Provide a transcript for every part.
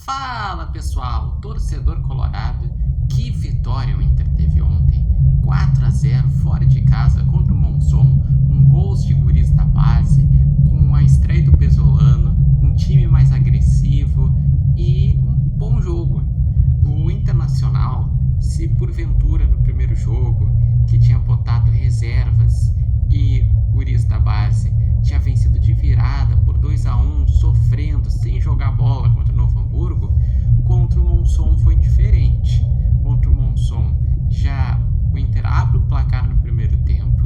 Fala pessoal, torcedor colorado, que vitória o Inter teve ontem, 4-0 fora de casa contra o Monzon, com gols de guris da base, com a estreia do Pesolano, um time mais agressivo e um bom jogo. O Internacional, se porventura no primeiro jogo, que tinha botado reservas e guris da base, tinha vencido de virada por 2-1, sofrendo, sem jogar bola contra o Novo Hamburgo, contra o Monzon foi diferente. Contra o Monzon, já o Inter abre o placar no primeiro tempo,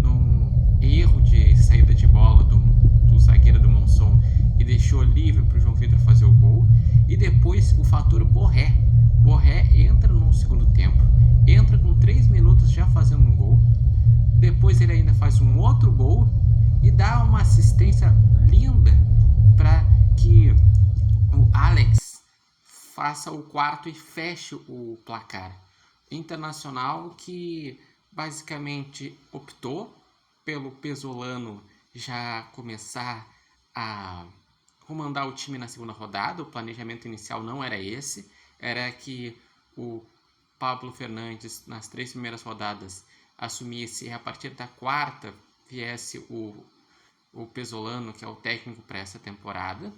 num erro de saída de bola do zagueiro do Monzon, e deixou livre para o João Vitor fazer o gol. E depois o fator Borré. Borré entra no segundo tempo, entra com 3 minutos já fazendo um gol. Depois ele ainda faz um outro gol e dá uma assistência linda para que o Alex faça o quarto e feche o placar. Internacional que basicamente optou pelo Pesolano já começar a comandar o time na segunda rodada. O planejamento inicial não era esse, era que o Pablo Fernandes nas 3 primeiras rodadas assumisse, e a partir da quarta viesse o Pesolano, que é o técnico para essa temporada.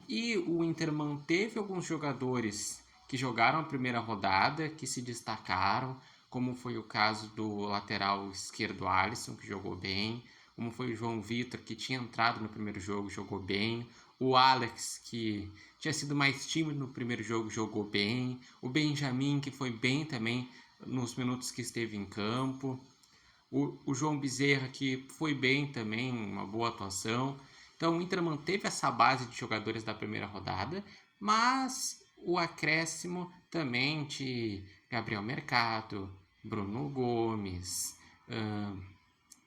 E o Inter manteve alguns jogadores que jogaram a primeira rodada, que se destacaram, como foi o caso do lateral esquerdo Alisson, que jogou bem, como foi o João Vitor, que tinha entrado no primeiro jogo, jogou bem, o Alex, que tinha sido mais tímido no primeiro jogo, jogou bem, o Benjamin, que foi bem também nos minutos que esteve em campo, o João Bezerra, que foi bem também, uma boa atuação. Então o Inter manteve essa base de jogadores da primeira rodada, mas o acréscimo também de Gabriel Mercado, Bruno Gomes,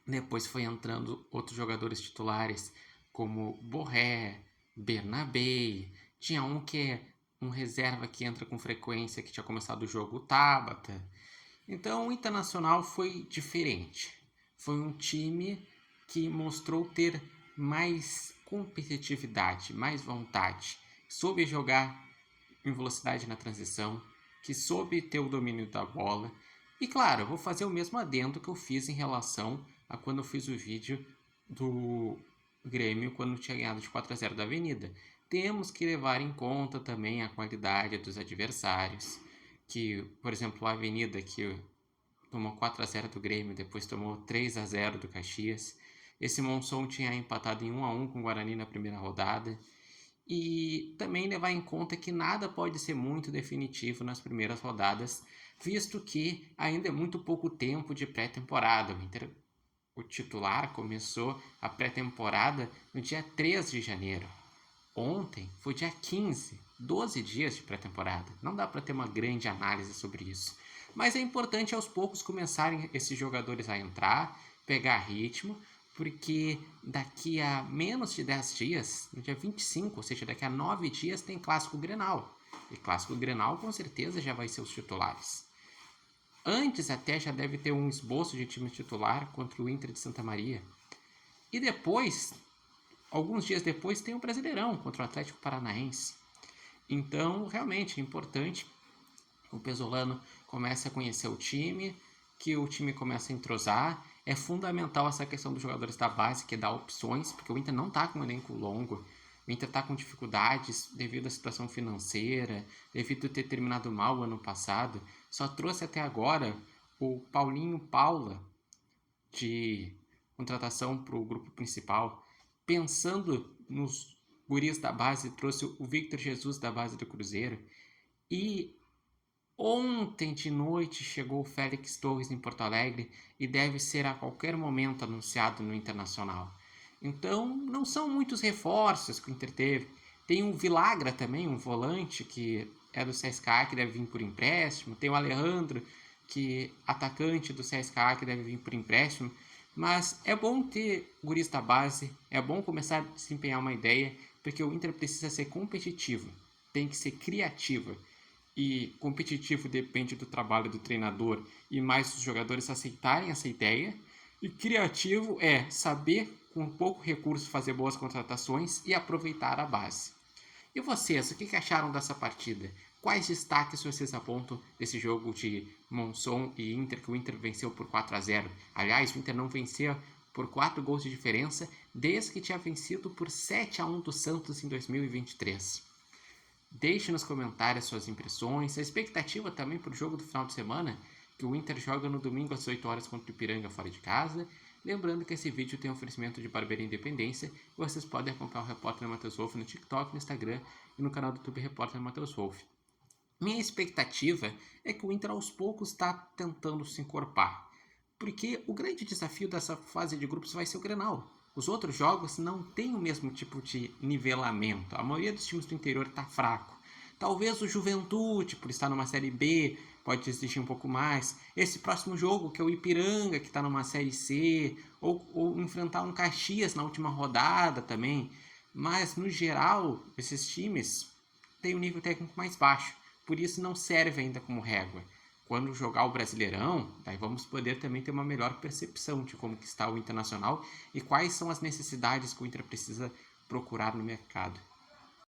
depois foi entrando outros jogadores titulares como Borré, Bernabé, tinha um que é um reserva que entra com frequência, que tinha começado o jogo, o Tabata. Então o Internacional foi diferente. Foi um time que mostrou ter mais competitividade, mais vontade, soube jogar em velocidade na transição, que soube ter o domínio da bola. E claro, eu vou fazer o mesmo adendo que eu fiz em relação a quando eu fiz o vídeo do Grêmio quando tinha ganhado de 4-0 da Avenida. Temos que levar em conta também a qualidade dos adversários, que, por exemplo, a Avenida, que tomou 4-0 do Grêmio, depois tomou 3-0 do Caxias. Esse Monzon tinha empatado em 1-1 com o Guarani na primeira rodada. E também levar em conta que nada pode ser muito definitivo nas primeiras rodadas, visto que ainda é muito pouco tempo de pré-temporada. O titular começou a pré-temporada no dia 3 de janeiro. Ontem foi dia 15, 12 dias de pré-temporada. Não dá para ter uma grande análise sobre isso. Mas é importante aos poucos começarem esses jogadores a entrar, pegar ritmo, porque daqui a menos de 10 dias, no dia 25, ou seja, daqui a 9 dias, tem Clássico Grenal. E Clássico Grenal com certeza já vai ser os titulares. Antes até já deve ter um esboço de time titular contra o Inter de Santa Maria. E depois, alguns dias depois, tem o Brasileirão contra o Atlético Paranaense. Então, realmente é importante o Pesolano comece a conhecer o time, que o time comece a entrosar. É fundamental essa questão dos jogadores da base, que dá opções, porque o Inter não está com um elenco longo. O Inter está com dificuldades devido à situação financeira, devido a ter terminado mal o ano passado. Só trouxe até agora o Paulinho Paula de contratação para o grupo principal. Pensando nos guris da base, trouxe o Victor Jesus da base do Cruzeiro. E ontem de noite chegou o Félix Torres em Porto Alegre e deve ser a qualquer momento anunciado no Internacional. Então não são muitos reforços que o Inter teve. Tem o Vilagra também, um volante que é do CSKA, que deve vir por empréstimo. Tem o Alejandro, que atacante do CSKA, que deve vir por empréstimo. Mas é bom ter guris da base, é bom começar a desempenhar uma ideia, porque o Inter precisa ser competitivo, tem que ser criativo. E competitivo depende do trabalho do treinador e mais dos jogadores aceitarem essa ideia. E criativo é saber, com pouco recurso, fazer boas contratações e aproveitar a base. E vocês, o que acharam dessa partida? Quais destaques vocês apontam desse jogo de Monson e Inter, que o Inter venceu por 4-0? Aliás, o Inter não venceu por 4 gols de diferença desde que tinha vencido por 7-1 do Santos em 2023. Deixe nos comentários suas impressões, a expectativa também para o jogo do final de semana, que o Inter joga no domingo às 8 horas contra o Ipiranga fora de casa. Lembrando que esse vídeo tem oferecimento de Barbearia Independência e vocês podem acompanhar o Repórter Matheus Wolff no TikTok, no Instagram e no canal do YouTube Repórter Matheus Wolff. Minha expectativa é que o Inter aos poucos está tentando se encorpar, porque o grande desafio dessa fase de grupos vai ser o Grenal. Os outros jogos não têm o mesmo tipo de nivelamento. A maioria dos times do interior está fraco. Talvez o Juventude, por estar numa Série B, pode exigir um pouco mais. Esse próximo jogo, que é o Ipiranga, que está numa Série C, ou enfrentar um Caxias na última rodada também. Mas, no geral, esses times têm um nível técnico mais baixo. Por isso não serve ainda como régua. Quando jogar o Brasileirão, daí vamos poder também ter uma melhor percepção de como que está o Internacional e quais são as necessidades que o Inter precisa procurar no mercado.